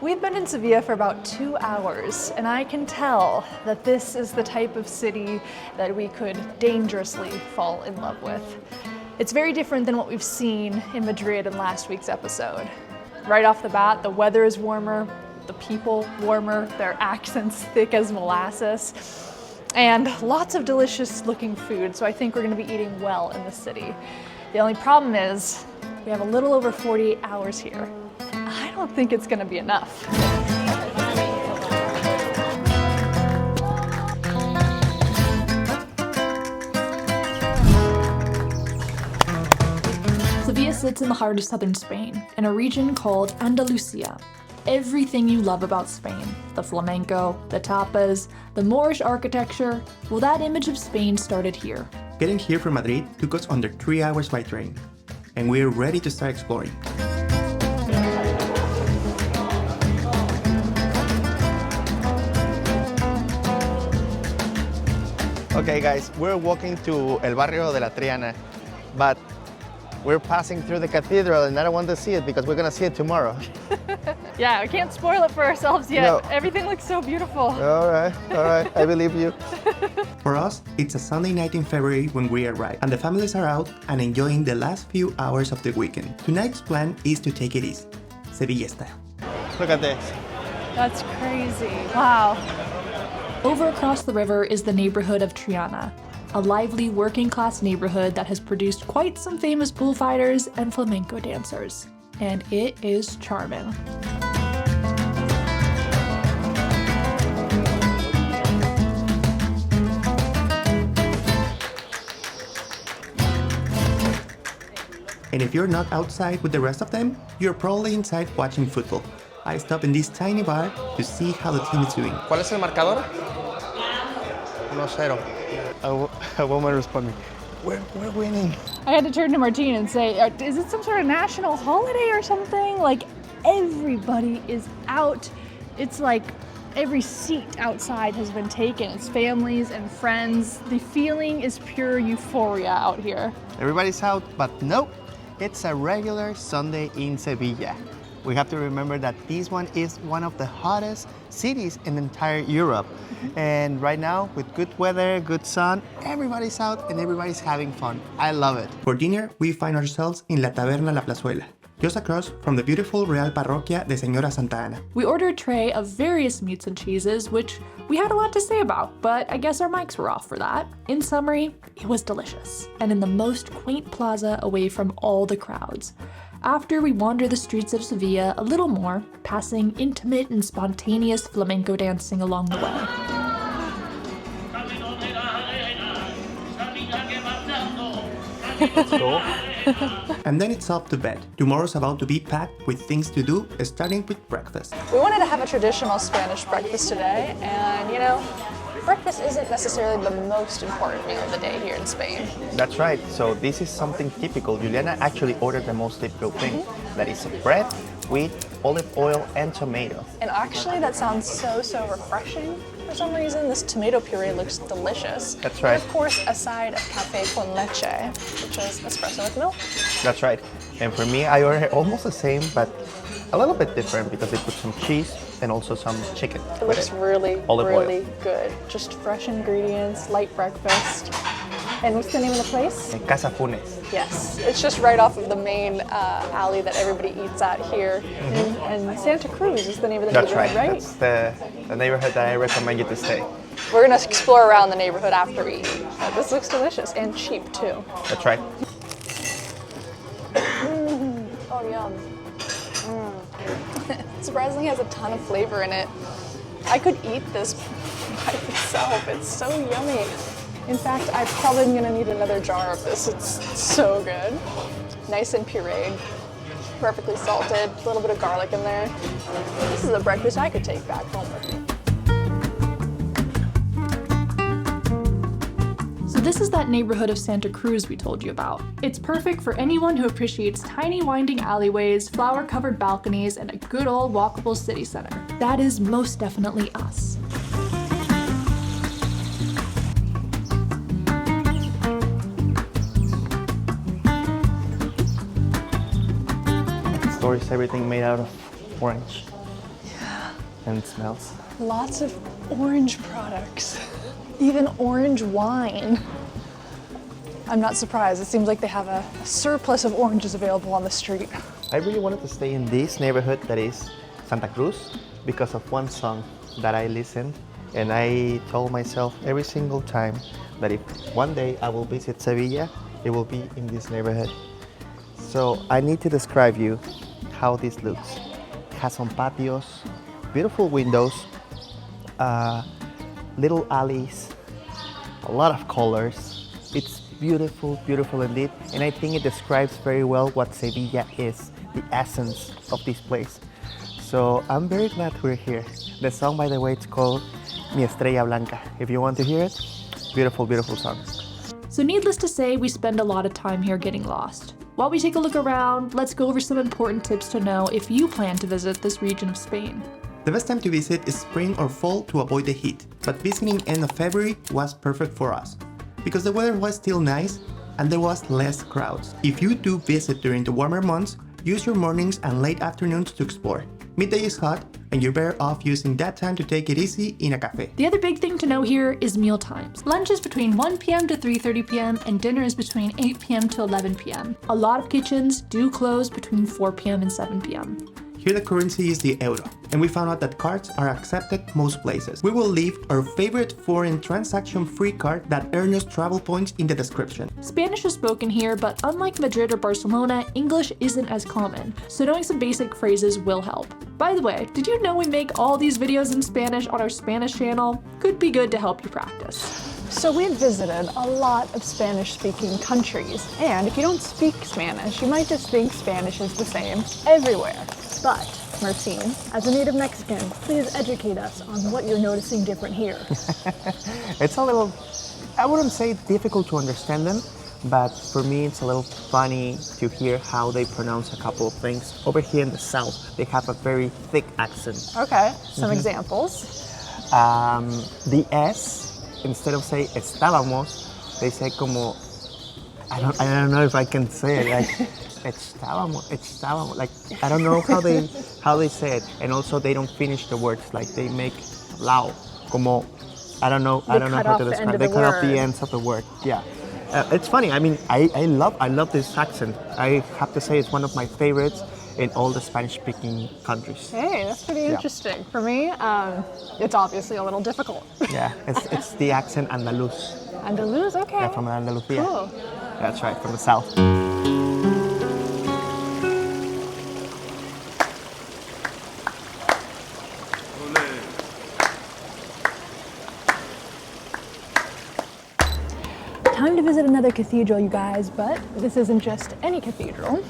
We've been in Sevilla for about 2 hours, and I can tell that this is the type of city that we could dangerously fall in love with. It's very different than what we've seen in Madrid in last week's episode. Right off the bat, the weather is warmer, the people warmer, their accents thick as molasses, and lots of delicious looking food, so I think we're gonna be eating well in the city. The only problem is, we have a little over 48 hours here. I don't think it's gonna be enough. Sevilla sits in the heart of southern Spain, in a region called Andalusia. Everything you love about Spain, the flamenco, the tapas, the Moorish architecture, well, that image of Spain started here. Getting here from Madrid took us under 3 hours by train, and we're ready to start exploring. Okay guys, we're walking to El Barrio de la Triana, but we're passing through the cathedral and I don't want to see it because we're gonna see it tomorrow. Yeah, we can't spoil it for ourselves yet. No. Everything looks so beautiful. All right, I believe you. For us, it's a Sunday night in February when we arrive, and the families are out and enjoying the last few hours of the weekend. Tonight's plan is to take it easy, Sevilla style. Look at this. That's crazy. Wow. Over across the river is the neighborhood of Triana, a lively working-class neighborhood that has produced quite some famous bullfighters and flamenco dancers. And it is charming. And if you're not outside with the rest of them, you're probably inside watching football. I stopped in this tiny bar to see how the team is doing. ¿Cuál es el marcador? 1-0. A woman responded, we're winning. I had to turn to Martín and say, is it some sort of national holiday or something? Like, everybody is out. It's like every seat outside has been taken. It's families and friends. The feeling is pure euphoria out here. Everybody's out, but no, it's a regular Sunday in Sevilla. We have to remember that this one is one of the hottest cities in entire Europe. And right now, with good weather, good sun, everybody's out and everybody's having fun. I love it. For dinner, we find ourselves in La Taberna La Plazuela, just across from the beautiful Real Parroquia de Señora Santa Ana. We ordered a tray of various meats and cheeses, which we had a lot to say about, but I guess our mics were off for that. In summary, it was delicious, and in the most quaint plaza away from all the crowds. After we wander the streets of Sevilla a little more, passing intimate and spontaneous flamenco dancing along the way. And then it's off to bed. Tomorrow's about to be packed with things to do, starting with breakfast. We wanted to have a traditional Spanish breakfast today, and you know, breakfast isn't necessarily the most important meal of the day here in Spain. That's right. So this is something typical. Juliana actually ordered the most typical thing. That is bread with olive oil and tomato. And actually that sounds so refreshing. For some reason, this tomato puree looks delicious. That's right. And of course, a side of café con leche, which is espresso with milk. That's right. And for me, I ordered almost the same, but a little bit different because they put some cheese and also some chicken. It looks really oil. good. Just fresh ingredients, light breakfast. And what's the name of the place? Casa Funes. Yes, it's just right off of the main alley that everybody eats at here. And Santa Cruz is the name of the neighborhood, right? That's the neighborhood that I recommend you to stay. We're gonna explore around the neighborhood after we eat. This looks delicious and cheap too. That's right. Oh, yum. Surprisingly has a ton of flavor in it. I could eat this by itself. It's so yummy. In fact, I'm probably gonna need another jar of this. It's so good. Nice and pureed, perfectly salted, a little bit of garlic in there. This is a breakfast I could take back home with me. So this is that neighborhood of Santa Cruz we told you about. It's perfect for anyone who appreciates tiny winding alleyways, flower-covered balconies, and a good old walkable city center. That is most definitely us. Store is everything made out of orange. and it smells. Lots of orange products, even orange wine. I'm not surprised. It seems like they have a surplus of oranges available on the street. I really wanted to stay in this neighborhood that is Santa Cruz because of one song that I listened, and I told myself every single time that if one day I will visit Sevilla, it will be in this neighborhood. So I need to describe you how this looks. It has some patios, beautiful windows, little alleys, a lot of colors. It's beautiful, beautiful indeed, and I think it describes very well what Sevilla is, the essence of this place. So I'm very glad we're here. The song, by the way, it's called Mi Estrella Blanca. If you want to hear it, beautiful, beautiful song. So needless to say, we spend a lot of time here getting lost. While we take a look around, let's go over some important tips to know if you plan to visit this region of Spain. The best time to visit is spring or fall to avoid the heat, but visiting end of February was perfect for us, because the weather was still nice and there was less crowds. If you do visit during the warmer months, use your mornings and late afternoons to explore. Midday is hot, and you're better off using that time to take it easy in a cafe. The other big thing to know here is meal times. Lunch is between 1 p.m. to 3:30 p.m. and dinner is between 8 p.m. to 11 p.m. A lot of kitchens do close between 4 p.m. and 7 p.m. Here the currency is the euro, and we found out that cards are accepted most places. We will leave our favorite foreign transaction-free card that earns us travel points in the description. Spanish is spoken here, but unlike Madrid or Barcelona, English isn't as common, so knowing some basic phrases will help. By the way, did you know we make all these videos in Spanish on our Spanish channel? Could be good to help you practice. So we've visited a lot of Spanish-speaking countries, and if you don't speak Spanish, you might just think Spanish is the same everywhere. But, Martín, as a native Mexican, please educate us on what you're noticing different here. It's a little, I wouldn't say difficult to understand them, but for me it's a little funny to hear how they pronounce a couple of things. Over here in the south, they have a very thick accent. Okay, some examples. The S, instead of say estábamos, they say como, I don't know if I can say it, like estábamos, like I don't know how they say it, and also they don't finish the words, like they make lao, como, I don't know how to describe. They cut off the ends of the word. Yeah, it's funny. I mean, I love this accent. I have to say it's one of my favorites in all the Spanish-speaking countries. Hey, that's pretty interesting. For me, it's obviously a little difficult. Yeah, it's the accent Andaluz. Andaluz, okay. Yeah, from Andalusia. Cool. That's right, from the south. Time to visit another cathedral, you guys, but this isn't just any cathedral.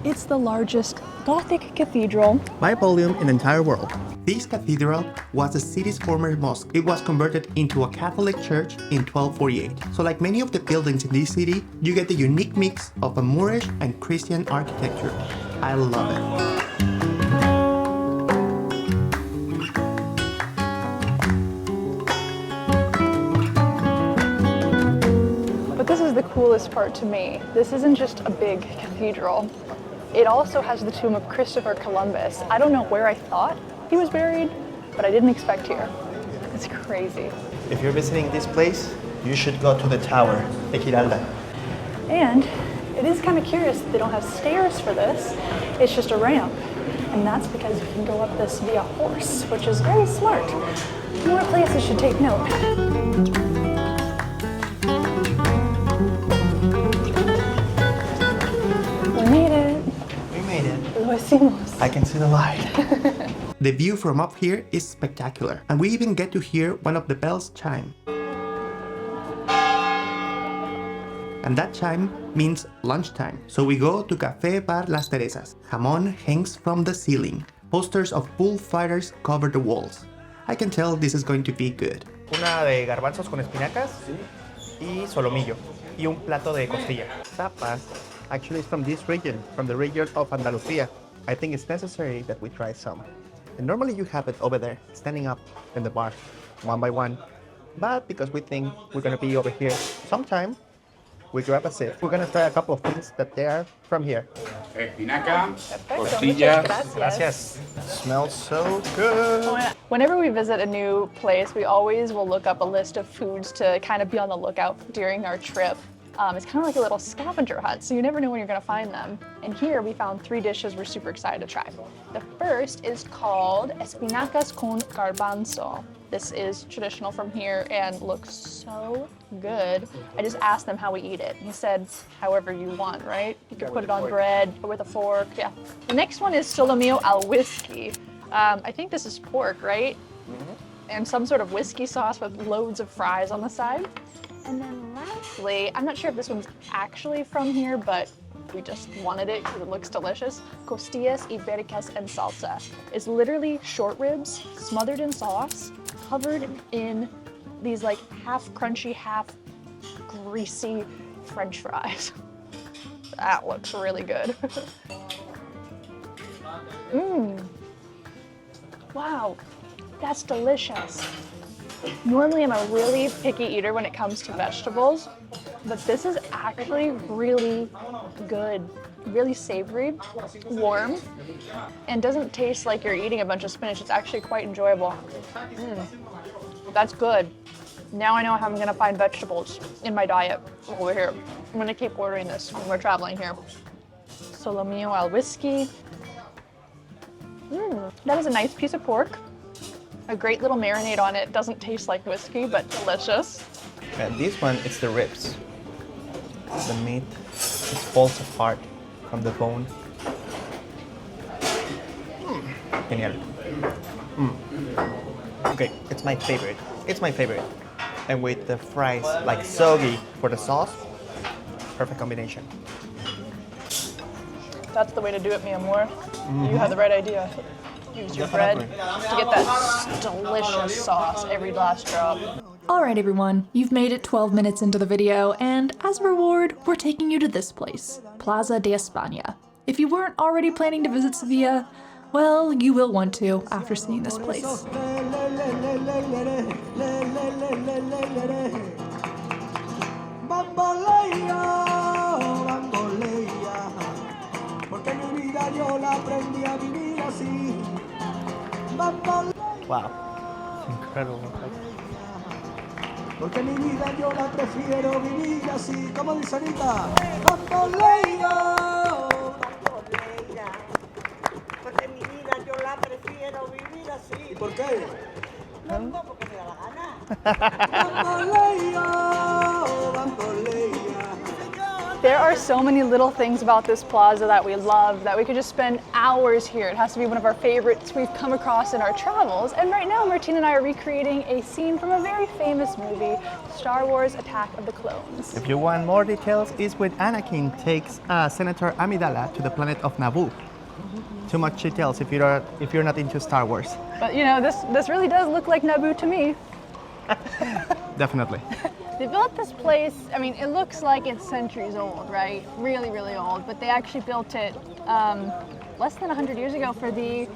It's the largest Gothic cathedral by volume in the entire world. This cathedral was the city's former mosque. It was converted into a Catholic church in 1248. So like many of the buildings in this city, you get the unique mix of a Moorish and Christian architecture. I love it. This is the coolest part to me. This isn't just a big cathedral. It also has the tomb of Christopher Columbus. I don't know where I thought he was buried, but I didn't expect here. It's crazy. If you're visiting this place, you should go to the tower, La Giralda. And it is kind of curious that they don't have stairs for this. It's just a ramp. And that's because you can go up this via horse, which is very smart. More places should take note. I can see the light. The view from up here is spectacular, and we even get to hear one of the bells chime. And that chime means lunchtime. So we go to Café Bar Las Teresas. Jamón hangs from the ceiling. Posters of bullfighters cover the walls. I can tell this is going to be good. Una de garbanzos con espinacas y solomillo y un plato de costilla. Tapas actually is from this region, from the region of Andalusia. I think it's necessary that we try some. And normally you have it over there, standing up in the bar, one by one. But because we think we're gonna be over here sometime, we grab a seat. We're gonna try a couple of things that they are from here. Espinaca, Perfecto, costillas. muchas gracias. Smells so good. Whenever we visit a new place, we always will look up a list of foods to kind of be on the lookout during our trip. It's kind of like a little scavenger hunt, so you never know when you're going to find them. And here we found 3 dishes we're super excited to try. The first is called espinacas con garbanzo. This is traditional from here and looks so good. I just asked them how we eat it. He said, however you want, right? You could put it on bread or with a fork, yeah. The next one is solomillo al whiskey. I think this is pork, right? And some sort of whiskey sauce with loads of fries on the side. And then lastly, I'm not sure if this one's actually from here, but we just wanted it because it looks delicious. Costillas ibéricas en salsa. It's literally short ribs smothered in sauce, covered in these like half crunchy, half greasy French fries. That looks really good. Wow, that's delicious. Normally I'm a really picky eater when it comes to vegetables, but this is actually really good. Really savory, warm, and doesn't taste like you're eating a bunch of spinach. It's actually quite enjoyable. That's good. Now I know how I'm gonna find vegetables in my diet over here. I'm gonna keep ordering this when we're traveling here. Solomillo al whiskey. That is a nice piece of pork. A great little marinade on it. Doesn't taste like whiskey, but delicious. And this one is the ribs. The meat just falls apart from the bone. Genial. Okay, it's my favorite. It's my favorite. And with the fries like soggy for the sauce, perfect combination. That's the way to do it, mi amor. You have the right idea. Use your bread to get that delicious sauce every last drop. Alright everyone, you've made it 12 minutes into the video, and as a reward, we're taking you to this place, Plaza de España. If you weren't already planning to visit Sevilla, well, you will want to after seeing this place. Wow, it's incredible. Porque mi vida yo la prefiero vivir así, como dice ahorita, bamboleira. Bamboleira. Porque mi vida yo la prefiero vivir así. ¿Y por qué? No, porque me da la gana. Bamboleira, bamboleira. There are so many little things about this plaza that we love that we could just spend hours here. It has to be one of our favorites we've come across in our travels. And right now, Martín and I are recreating a scene from a very famous movie, Star Wars: Attack of the Clones. If you want more details, it's when Anakin takes Senator Amidala to the planet of Naboo. Too much details if you're not into Star Wars. But you know, this really does look like Naboo to me. Definitely. They built this place, I mean, it looks like it's centuries old, right? Really, really old. But they actually built it less than 100 years ago for the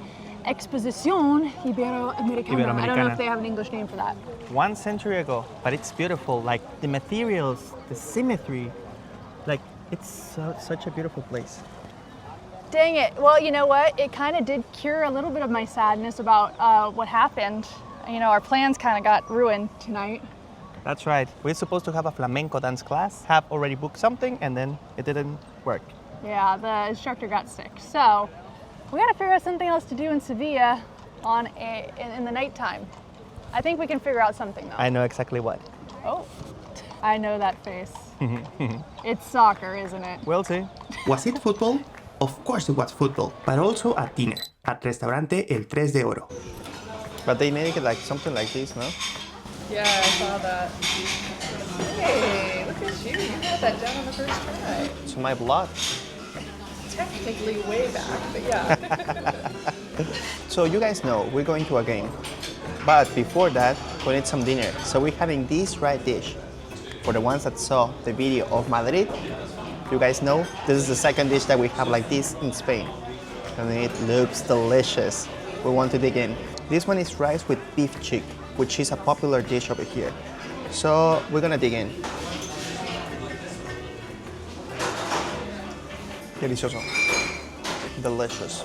Exposición Iberoamericana. I don't know if they have an English name for that. 1 century ago, but it's beautiful. Like the materials, the symmetry, like it's such a beautiful place. Dang it. Well, you know what? It kind of did cure a little bit of my sadness about what happened. You know, our plans kind of got ruined tonight. That's right. We're supposed to have a flamenco dance class, have already booked something, and then it didn't work. Yeah, the instructor got sick. So we got to figure out something else to do in Sevilla in the nighttime. I think we can figure out something though. I know exactly what. Oh, I know that face. It's soccer, isn't it? We'll see. Was it football? Of course it was football, but also at dinner at Restaurante El Tres de Oro. But they make it like something like this, no? Yeah, I saw that. Hey, look at you. You got that down on the first try. It's my blood. Technically way back, but yeah. So you guys know we're going to a game. But before that, we need some dinner. So we're having this right dish. For the ones that saw the video of Madrid, you guys know this is the second dish that we have like this in Spain. And it looks delicious. We want to dig in. This one is rice with beef cheek, which is a popular dish over here. So we're gonna dig in. Delicioso. Delicious.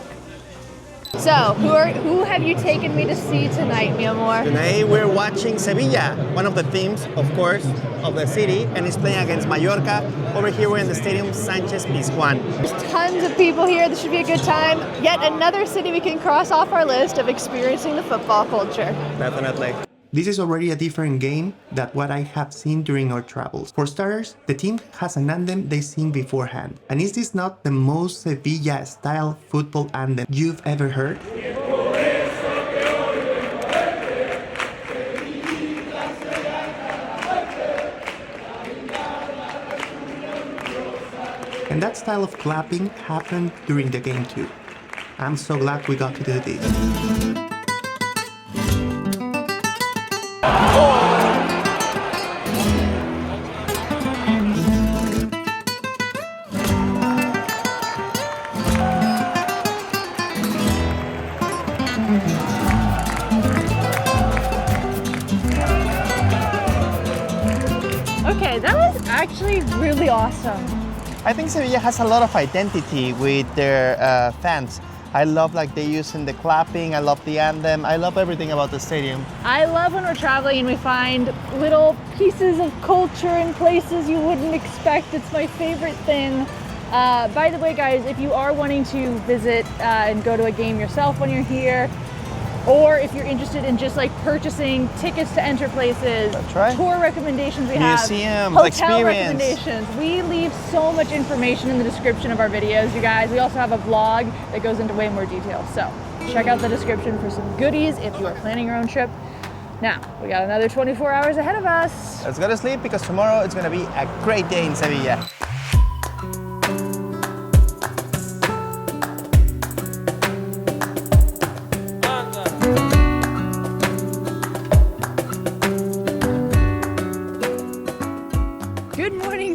So, who have you taken me to see tonight, mi amor? Today we're watching Sevilla, one of the teams, of course, of the city, and it's playing against Mallorca. Over here we're in the stadium Sánchez Pizjuán. There's tons of people here. This should be a good time. Yet another city we can cross off our list of experiencing the football culture. Definitely. This is already a different game than what I have seen during our travels. For starters, the team has an anthem they sing beforehand. And is this not the most Sevilla-style football anthem you've ever heard? And that style of clapping happened during the game too. I'm so glad we got to do this. Okay, that was actually really awesome. I think Sevilla has a lot of identity with their fans. I love like they using the clapping, I love the anthem, I love everything about the stadium. I love when we're traveling and we find little pieces of culture in places you wouldn't expect. It's my favorite thing. By the way, guys, if you are wanting to visit and go to a game yourself when you're here, or if you're interested in just like purchasing tickets to enter places, That's right. tour recommendations we Museums, have, hotel experience. recommendations. We leave so much information in the description of our videos, you guys. We also have a vlog that goes into way more detail. So check out the description for some goodies if you are planning your own trip. Now, we got another 24 hours ahead of us. Let's go to sleep because tomorrow it's gonna be a great day in Sevilla.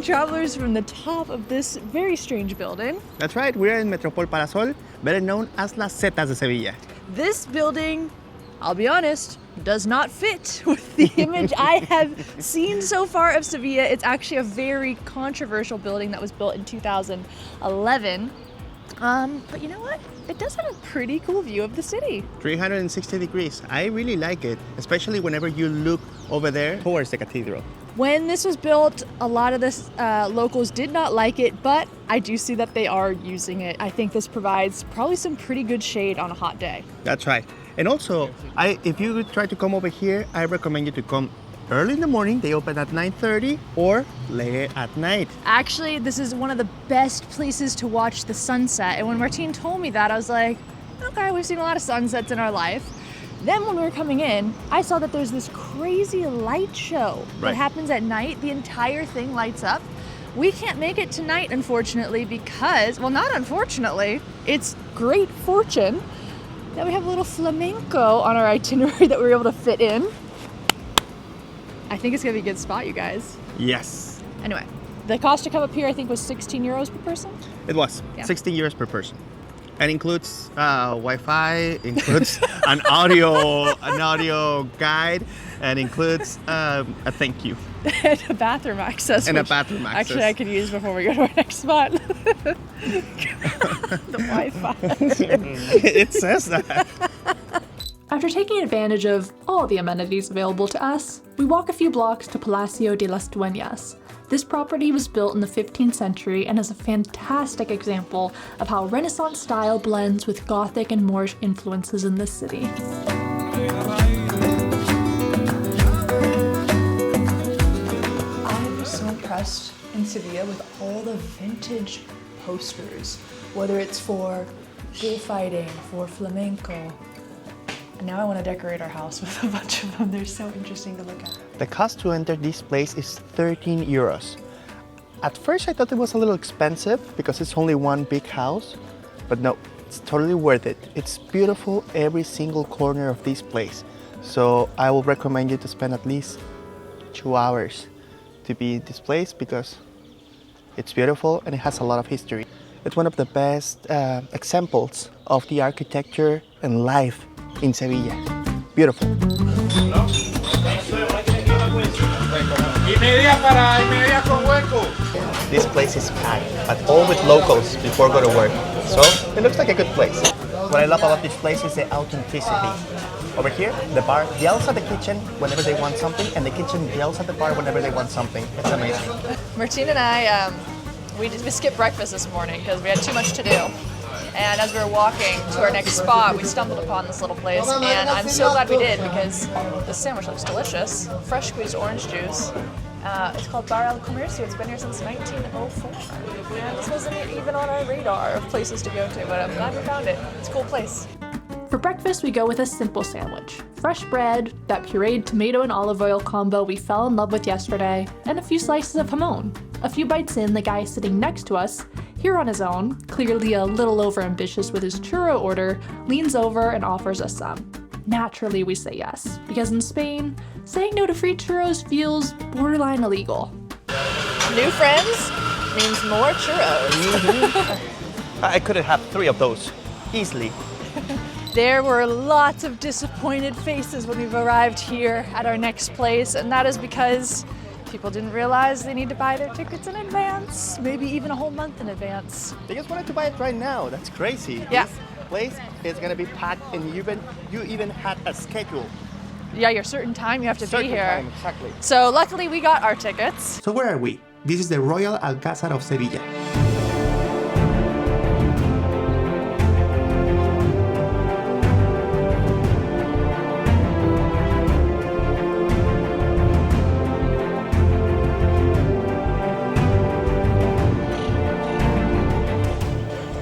Travelers from the top of this very strange building. That's right, we're in Metropol Parasol, better known as Las Setas de Sevilla. This building, I'll be honest, does not fit with the image I have seen so far of Sevilla. It's actually a very controversial building that was built in 2011. But you know what? It does have a pretty cool view of the city. 360 degrees. I really like it, especially whenever you look over there towards the cathedral. When this was built, a lot of the locals did not like it, but I do see that they are using it. I think this provides probably some pretty good shade on a hot day. That's right. And also, if you try to come over here, I recommend you to come early in the morning. They open at 9:30 or late at night. Actually, this is one of the best places to watch the sunset. And when Martín told me that, I was like, okay, we've seen a lot of sunsets in our life. Then when we were coming in, I saw that there's this crazy light show that happens at night. The entire thing lights up. We can't make it tonight, unfortunately, because, well, not unfortunately, it's great fortune that we have a little flamenco on our itinerary that we were able to fit in. I think it's gonna be a good spot, you guys. Yes. Anyway, the cost to come up here, I think, was 16 euros per person. It was 16 euros per person. And includes Wi-Fi, includes an audio guide, and includes a thank you. And a bathroom access. And a bathroom access. Actually, I could use before we go to our next spot. The Wi-Fi. It says that. After taking advantage of all the amenities available to us, we walk a few blocks to Palacio de Las Dueñas. This property was built in the 15th century and is a fantastic example of how Renaissance style blends with Gothic and Moorish influences in this city. I'm so impressed in Sevilla with all the vintage posters, whether it's for bullfighting, for flamenco. And now I want to decorate our house with a bunch of them. They're so interesting to look at. The cost to enter this place is 13 euros. At first I thought it was a little expensive because it's only one big house, but no, it's totally worth it. It's beautiful every single corner of this place. So I will recommend you to spend at least 2 hours to be in this place because it's beautiful and it has a lot of history. It's one of the best examples of the architecture and life in Sevilla. Beautiful. Y media con hueco. this place is packed, but all with locals before go to work. So it looks like a good place. What I love about this place is the authenticity. Over here, the bar yells at the kitchen whenever they want something, and the kitchen yells at the bar whenever they want something. It's amazing. Martín and I, we skipped breakfast this morning because we had too much to do. And as we were walking to our next spot, we stumbled upon this little place, and I'm so glad we did because the sandwich looks delicious. Fresh squeezed orange juice. It's called Comercio. It's been here since 1904. And this wasn't even on our radar of places to go to, but I'm glad we found it. It's a cool place. For breakfast, we go with a simple sandwich. Fresh bread, that pureed tomato and olive oil combo we fell in love with yesterday, and a few slices of jamon. A few bites in, the guy sitting next to us, here on his own, clearly a little overambitious with his churro order, leans over and offers us some. Naturally, we say yes, because in Spain, saying no to free churros feels borderline illegal. New friends means more churros. I could have had 3 of those, easily. There were lots of disappointed faces when we've arrived here at our next place, and that is because people didn't realize they need to buy their tickets in advance, maybe even a whole month in advance. They just wanted to buy it right now. That's crazy. Yeah. This place is gonna be packed, and you even had a schedule. Yeah, your certain time you have to be here. Time, exactly. So luckily we got our tickets. So where are we? This is the Royal Alcázar of Sevilla.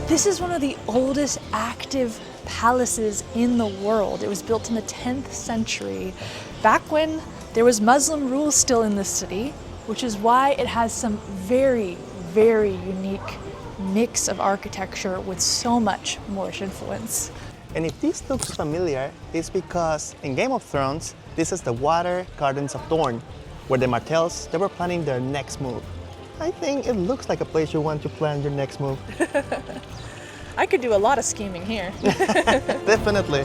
This is one of the oldest active palaces in the world. It was built in the 10th century, back when there was Muslim rule still in the city, which is why it has some very, very unique mix of architecture with so much Moorish influence. And if this looks familiar, it's because in Game of Thrones, this is the Water Gardens of Dorne, where the Martells, they were planning their next move. I think it looks like a place you want to plan your next move. I could do a lot of scheming here. Definitely.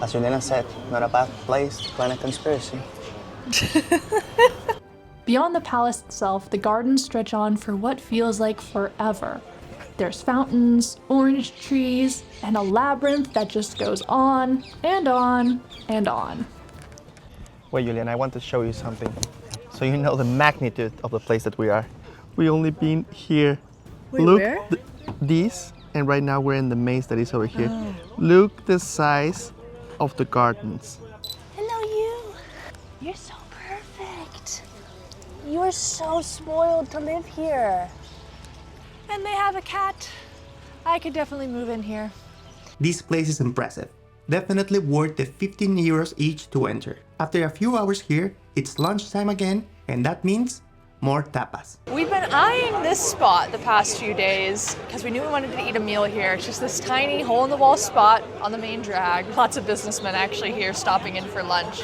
As Juliana said, not a bad place to plan a conspiracy. Beyond the palace itself, the gardens stretch on for what feels like forever. There's fountains, orange trees, and a labyrinth that just goes on and on and on. Wait, Juliana, I want to show you something. So you know the magnitude of the place that we are. We only been here. Wait, look, where? These, and right now we're in the maze that is over here. Oh. Look the size of the gardens. Hello, you. You're so perfect. You're so spoiled to live here. And they have a cat. I could definitely move in here. This place is impressive. Definitely worth the 15 euros each to enter. After a few hours here, it's lunchtime again, and that means more tapas. We've been eyeing this spot the past few days because we knew we wanted to eat a meal here. It's just this tiny hole-in-the-wall spot on the main drag. Lots of businessmen actually here stopping in for lunch.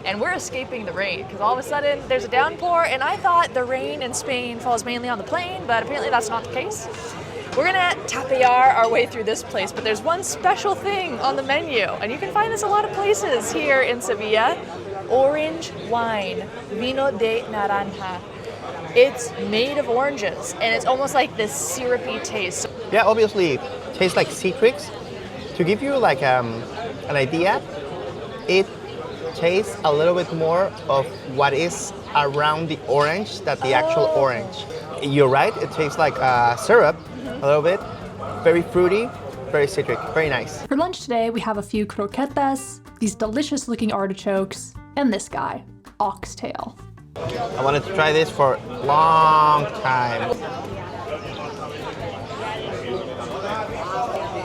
And we're escaping the rain because all of a sudden there's a downpour, and I thought the rain in Spain falls mainly on the plain, but apparently that's not the case. We're gonna tapear our way through this place, but there's one special thing on the menu, and you can find this a lot of places here in Sevilla. Orange wine, vino de naranja. It's made of oranges, and it's almost like this syrupy taste. Yeah, obviously it tastes like citrus. To give you like an idea, it tastes a little bit more of what is around the orange than the actual orange. You're right, it tastes like syrup, a little bit. Very fruity, very citric, very nice. For lunch today, we have a few croquetas, these delicious looking artichokes, and this guy, oxtail. I wanted to try this for a long time.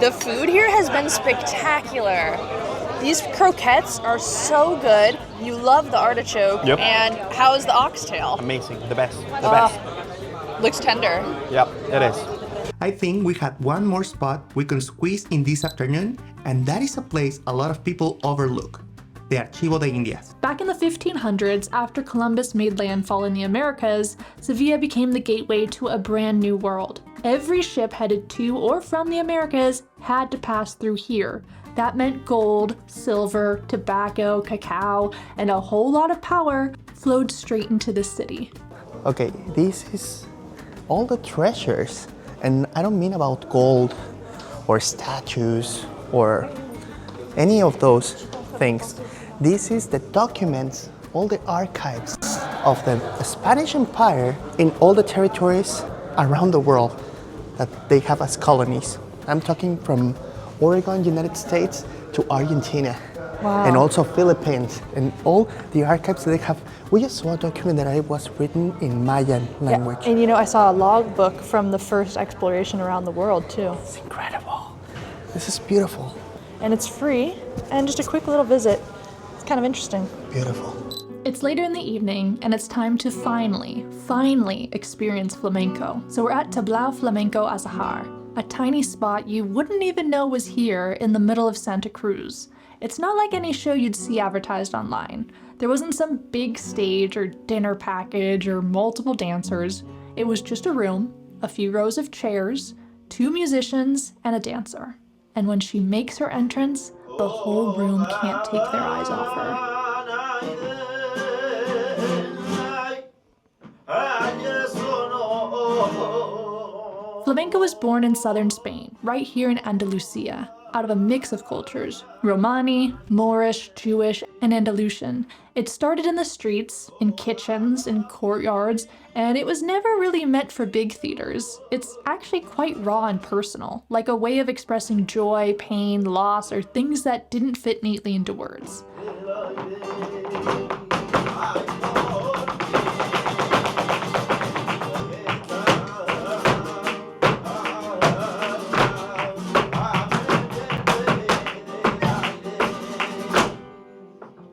The food here has been spectacular. These croquettes are so good. You love the artichoke. Yep. And how is the oxtail? Amazing, the best, the best. Looks tender. Yep, it is. I think we had one more spot we can squeeze in this afternoon, and that is a place a lot of people overlook, the Archivo de Indias. Back in the 1500s, after Columbus made landfall in the Americas, Sevilla became the gateway to a brand new world. Every ship headed to or from the Americas had to pass through here. That meant gold, silver, tobacco, cacao, and a whole lot of power flowed straight into the city. Okay, this is all the treasures. And I don't mean about gold or statues or any of those things. This is the documents, all the archives of the Spanish Empire in all the territories around the world that they have as colonies. I'm talking from Oregon, United States to Argentina. Wow. And also Philippines and all the archives that they have. We just saw a document that was written in Mayan language. Yeah. And you know, I saw a logbook from the first exploration around the world too. It's incredible. This is beautiful. And it's free, and just a quick little visit. It's kind of interesting. Beautiful. It's later in the evening, and it's time to finally experience flamenco. So we're at Tablao Flamenco Azahar, a tiny spot you wouldn't even know was here in the middle of Santa Cruz. It's not like any show you'd see advertised online. There wasn't some big stage or dinner package or multiple dancers. It was just a room, a few rows of chairs, 2 musicians, and a dancer. And when she makes her entrance, the whole room can't take their eyes off her. Flamenco was born in southern Spain, right here in Andalusia, out of a mix of cultures, Romani, Moorish, Jewish, and Andalusian. It started in the streets, in kitchens, in courtyards, and it was never really meant for big theaters. It's actually quite raw and personal, like a way of expressing joy, pain, loss, or things that didn't fit neatly into words.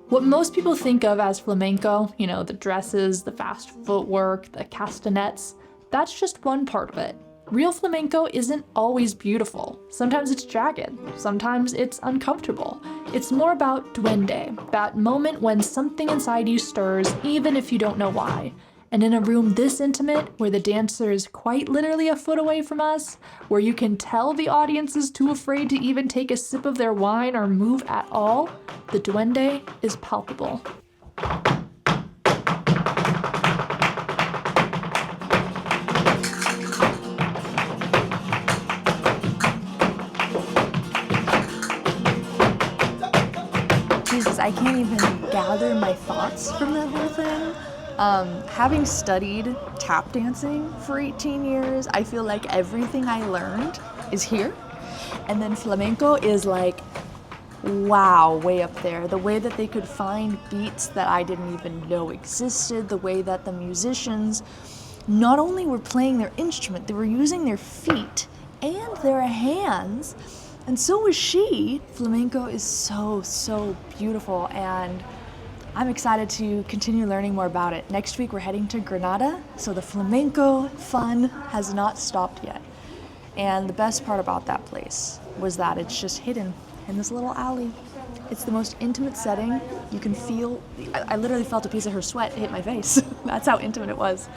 What most people think of as flamenco, you know, the dresses, the fast footwork, the castanets, that's just one part of it. Real flamenco isn't always beautiful. Sometimes it's jagged, sometimes it's uncomfortable. It's more about duende, that moment when something inside you stirs even if you don't know why. And in a room this intimate, where the dancer is quite literally a foot away from us, where you can tell the audience is too afraid to even take a sip of their wine or move at all, the duende is palpable. Jesus, I can't even gather my thoughts from that whole thing. Having studied tap dancing for 18 years, I feel like everything I learned is here. And then flamenco is like, wow, way up there. The way that they could find beats that I didn't even know existed, the way that the musicians not only were playing their instrument, they were using their feet and their hands. And so was she. Flamenco is so beautiful, and I'm excited to continue learning more about it. Next week we're heading to Granada, so the flamenco fun has not stopped yet. And the best part about that place was that it's just hidden in this little alley. It's the most intimate setting. You can feel, I literally felt a piece of her sweat hit my face. That's how intimate it was.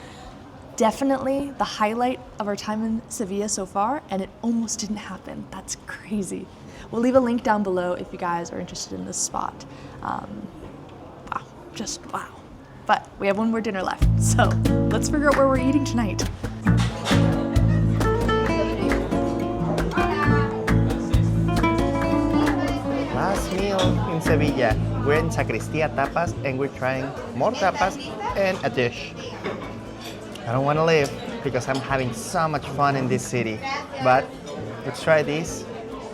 Definitely the highlight of our time in Sevilla so far, and it almost didn't happen. That's crazy. We'll leave a link down below if you guys are interested in this spot. Just wow. But we have one more dinner left, so let's figure out where we're eating tonight. Last meal in Sevilla. We're in Sacristía Tapas and we're trying more tapas and a dish. I don't want to leave because I'm having so much fun in this city. But let's try this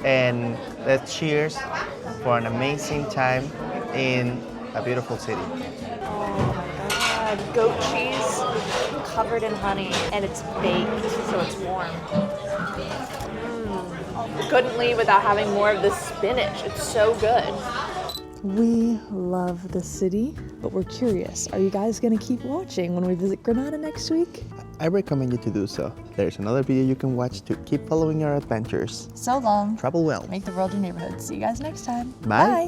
and let's cheers for an amazing time in a beautiful city. Oh my God, goat cheese covered in honey, and it's baked, so it's warm. Couldn't leave without having more of this spinach. It's so good. We love the city, but we're curious. Are you guys gonna keep watching when we visit Granada next week? I recommend you to do so. There's another video you can watch to keep following our adventures. So long. Travel well. Make the world your neighborhood. See you guys next time. Bye.